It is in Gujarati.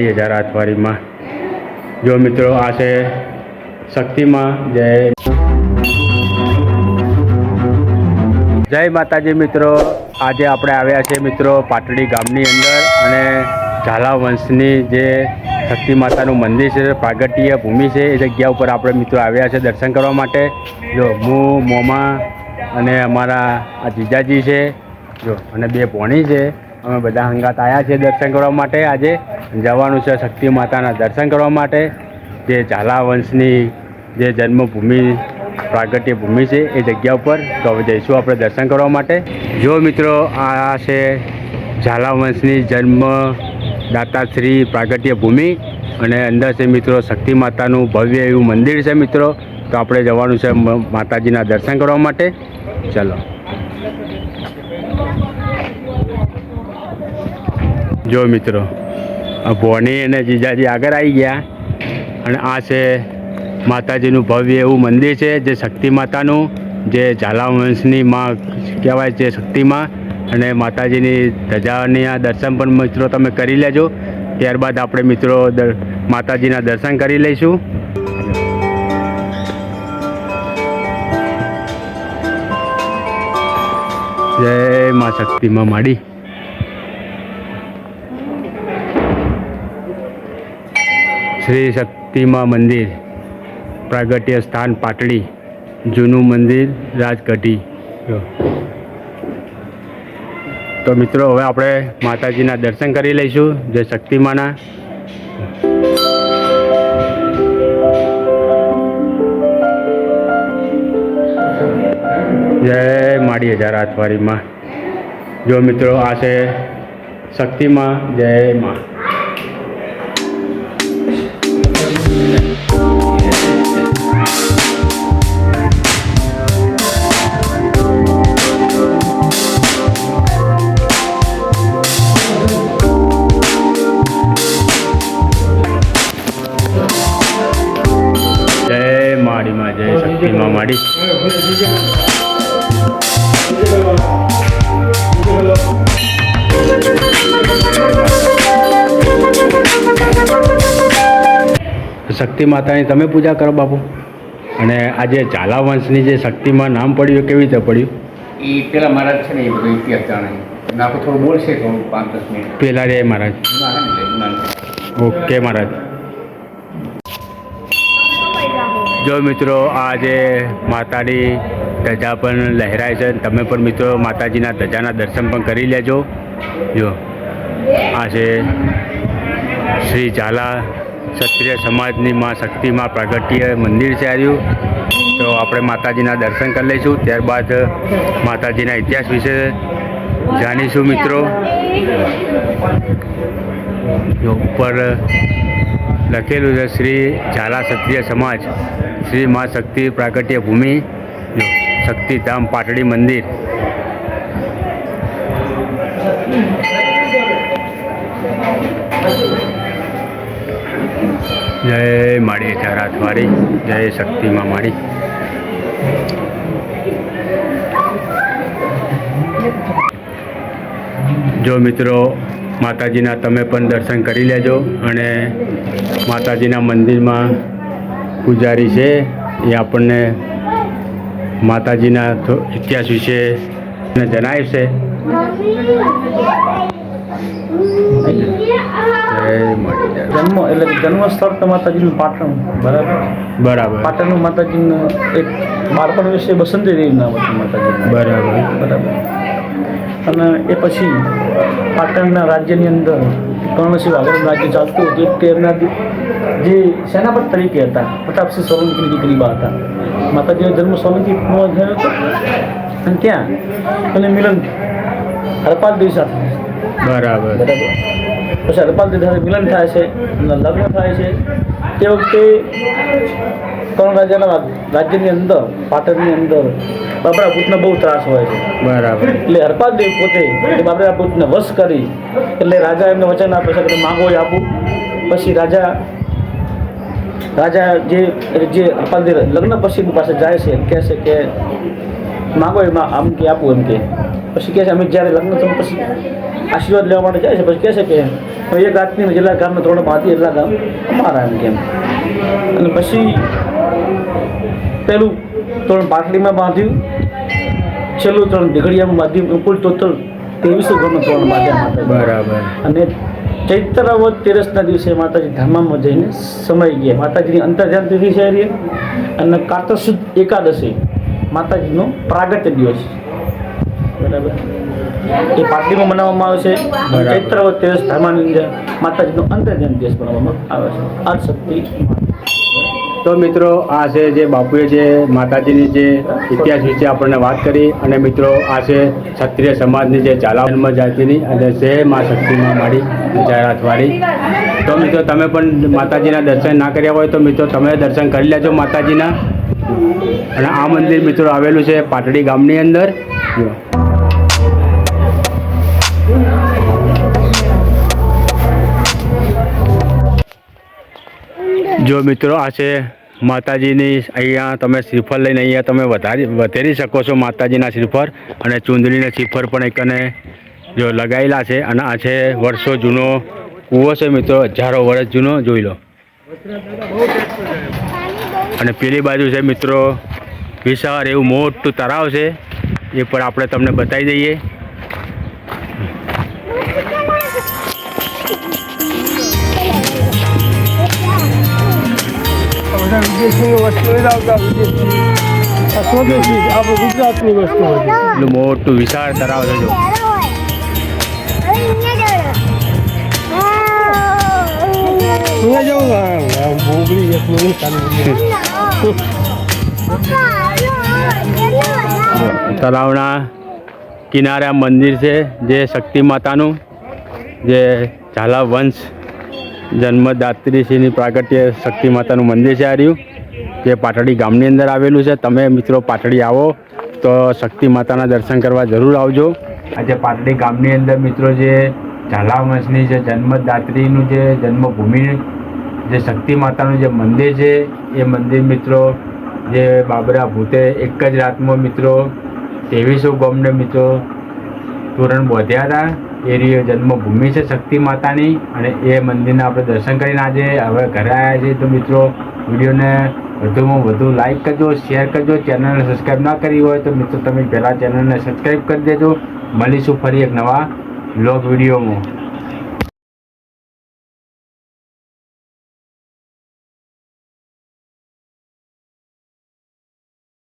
20,000 હાથવારીમાં। જો મિત્રો આ છે શક્તિમાં જય માતાજી મિત્રો। આજે આપણે આવ્યા છે મિત્રો પાટડી ગામની અંદર અને ઝાલા વંશની જે શક્તિ માતાનું મંદિર છે, પ્રાગટ્ય ભૂમિ છે, એ જગ્યા ઉપર આપણે મિત્રો આવ્યા છે દર્શન કરવા માટે। જો હું મોમા અને અમારા આ જીજાજી છે જો અને બે ભોણી છે, અમે બધા હંગાત આવ્યા છે દર્શન કરવા માટે। આજે જવાનું છે શક્તિ માતાના દર્શન કરવા માટે, જે ઝાલા વંશની જે જન્મભૂમિ પ્રાગટ્ય ભૂમિ છે એ જગ્યા ઉપર। તો હવે જઈશું આપણે દર્શન કરવા માટે। જો મિત્રો આ છે ઝાલા વંશની જન્મદાતાશ્રી પ્રાગટ્ય ભૂમિ અને અંદર છે મિત્રો શક્તિ માતાનું ભવ્ય એવું મંદિર છે મિત્રો। તો આપણે જવાનું છે માતાજીના દર્શન કરવા માટે। ચલો જો મિત્રો આ ભોણી અને જીજાજી આગળ આવી ગયા અને આ છે માતાજીનું ભવ્ય એવું મંદિર છે, જે શક્તિ માતાનું, જે ઝાલા વંશની માં કહેવાય છે શક્તિમાં। અને માતાજીની ધજાની આ દર્શન પણ મિત્રો તમે કરી લેજો। ત્યારબાદ આપણે મિત્રો માતાજીના દર્શન કરી લઈશું। જય મા શક્તિમાં માડી। શ્રી શક્તિમાં મંદિર, પ્રાગટ્ય સ્થાન પાટડી, જૂનું મંદિર રાજગઢી। તો મિત્રો હવે આપણે માતાજીના દર્શન કરી લઈશું જે શક્તિમાના। જય માડી 1000 હાથવારીમાં। જો મિત્રો આ છે શક્તિમાં। જય મા। માડીમાં જય શક્તિમાં માડી। શક્તિ માતાની તમે પૂજા કરો બાપુ। અને આજે ઝાલા વંશની જે શક્તિમાં નામ પડ્યું કેવી રીતે પડ્યું? એ પેલા મહારાજ છે ને એ બધું ઇતિહાસ જાણે નાખો થોડું બોલશે થોડું 5-10 મિનિટ પેલા રે મહારાજ। ઓકે મહારાજ। જો મિત્રો આજે માતાની ધજા પણ લહેરાય છે, તમે પણ મિત્રો માતાજીના ધજાના દર્શન પણ કરી લેજો। જો આ છે શ્રી ઝાલા ક્ષત્રિય સમાજની માં શક્તિમાં પ્રાગટ્ય મંદિર છે આવ્યું। તો આપણે માતાજીના દર્શન કરી લઈશું, ત્યારબાદ માતાજીના ઇતિહાસ વિશે જાણીશું મિત્રો। ઉપર લખેલું છે શ્રી ઝાલા ક્ષત્રિય સમાજ શ્રી મા શક્તિ પ્રાગટ્ય ભૂમિ શક્તિધામ પાટડી મંદિર। જય માડી 1000 હાથવારી। જય શક્તિમાં માડી। જો મિત્રો માતાજીના તમે પણ દર્શન કરી લેજો અને માતાજીના મંદિરમાં પૂજારી છે એ આપણને માતાજીના ઇતિહાસ વિશે જણાવશે। જન્મ એટલે જન્મ સ્થળ તો માતાજીનું પાટણ, બરાબર બરાબર। પાટણનું માતાજીનું એક બાળપણ વિશે બસંતી દેવી નામ હતું માતાજીનું, બરાબર બરાબર। અને એ પછી પાટણના રાજ્યની અંદર કર્ણસિંહ વાઘરનું રાજ્ય ચાલતું હતું, તે એમના જે સેનાપતિ તરીકે હતા પ્રતાપસિંહ સોલંકીની દીકરી બા હતા। માતાજીનો જન્મ સોલંકીમાં થયો હતો અને ત્યાં એને મિલન હરપાલ દેવી સાથે, બરાબર બરાબર। પછી હરપાલ દેવી સાથે મિલન થાય છે, લગ્ન થાય છે। તે વખતે કર્ણ રાજાના રાજ્યની અંદર પાટણની અંદર બાબરા ભૂતનો બહુ ત્રાસ હોય છે, બરાબર। એટલે હરપાલ દેવ પોતે એ બાબરા ભૂતને વશ કરી એટલે રાજા એમને વચન આપે છે કે માગો એ આપું। પછી રાજા જે હરપાલ દેવ લગ્ન પછીની પાસે જાય છે, કહે છે કે માગો એમાં આમ કે આપું એમ કે। પછી કહે છે અમે જ્યારે લગ્ન થયું પછી આશીર્વાદ લેવા માટે જાય છે. પછી કહે છે કે હવે એક રાતની જેટલા ગામના ધોરણ બાંધી એટલા ગામ અમારા એમ કેમ. અને પછી પહેલું ધોરણ પાટલીમાં બાંધ્યું, છેલ્લું ધોરણ દીઘડિયામાં બાંધ્યું, કુલ ટોટલ 2300 ઘરનું ધોરણ બાંધ્યા માતાજી. બરાબર. અને ચૈત્રવદ તેરસના દિવસે માતાજી ધામમાં જઈને સમાઈ ગયા. માતાજીની અંતર્ધ્યાન તિથિ છે એ. અને કારતક સુદ એકાદશી માતાજીનો પ્રાગટ્ય દિવસ, બરાબર, એ પાટલીમાં મનાવવામાં આવે છે. બરાબર. ચૈત્રવદ તેરસ ધામાની અંદર માતાજીનો અંતર્ધ્યાન દિવસ મનાવવામાં આવે છે. આદિશક્તિ. તો મિત્રો આ છે જે બાપુએ જે માતાજીની જે ઇતિહાસ વિશે આપણને વાત કરી. અને મિત્રો આ છે ક્ષત્રિય સમાજની જે ઝાલા જન્મ જાતિની અને છે મા શક્તિમાં માડી જાહેરાતવાળી. તો મિત્રો તમે પણ માતાજીના દર્શન ના કર્યા હોય તો મિત્રો તમે દર્શન કરી લેજો માતાજીના. અને આ મંદિર મિત્રો આવેલું છે પાટડી ગામની અંદર. જો મિત્રો આ છે માતાજીની, અહીંયા તમે શ્રીફળ લઈને અહીંયા તમે વધેરી શકો છો માતાજીના શ્રીફળ. અને ચૂંદડીના શ્રીફળ પણ એકને જો લગાવેલા છે. અને આ છે વર્ષો જૂનો કૂવો છે મિત્રો, હજારો વર્ષ જૂનો, જોઈ લો. અને પેલી બાજુ છે મિત્રો વિશાળ એવું મોટું તળાવ છે, એ પણ આપણે તમને બતાવી દઈએ. વિદેશની વસ્તુ લાવતા, સ્વદેશી આપણે ગુજરાતની વસ્તુ હતી. એટલું મોટું વિશાળ તળાવ છે જો. અહીંયા જવું ભોગળી એટલું નહીં ચાલુ. તળાવના કિનારે આ મંદિર છે જે શક્તિ માતાનું, જે ઝાલા વંશ જન્મદાત્રીશ્રીની પ્રાગટ્ય શક્તિ માતાનું મંદિર છે. આ રહ્યું જે પાટડી ગામની અંદર આવેલું છે. તમે મિત્રો પાટડી આવો તો શક્તિ માતાના દર્શન કરવા જરૂર આવજો. આજે પાટડી ગામની અંદર મિત્રો જે ઝાલા વંશની જે જન્મદાત્રીનું જે જન્મભૂમિ જે શક્તિ માતાનું જે મંદિર છે, એ મંદિર મિત્રો જે બાબરા ભૂતે એક જ રાતમાં મિત્રો 2300 ગામને મિત્રો તોરણ બાંધ્યા હતા. એ જન્મભૂમિ છે શક્તિ માતાની. અને એ મંદિરના આપણે દર્શન કરીને આજે હવે ઘરે આવ્યા છીએ. તો મિત્રો વિડીયોને વધુમાં વધુ લાઈક કરજો, શેર કરજો. ચેનલને સબસ્ક્રાઈબ ના કરી હોય તો મિત્રો તમે પહેલાં ચેનલને સબસ્ક્રાઈબ કરી દેજો. મળીશું ફરી એક નવા વ્લોગ વિડીયોમાં.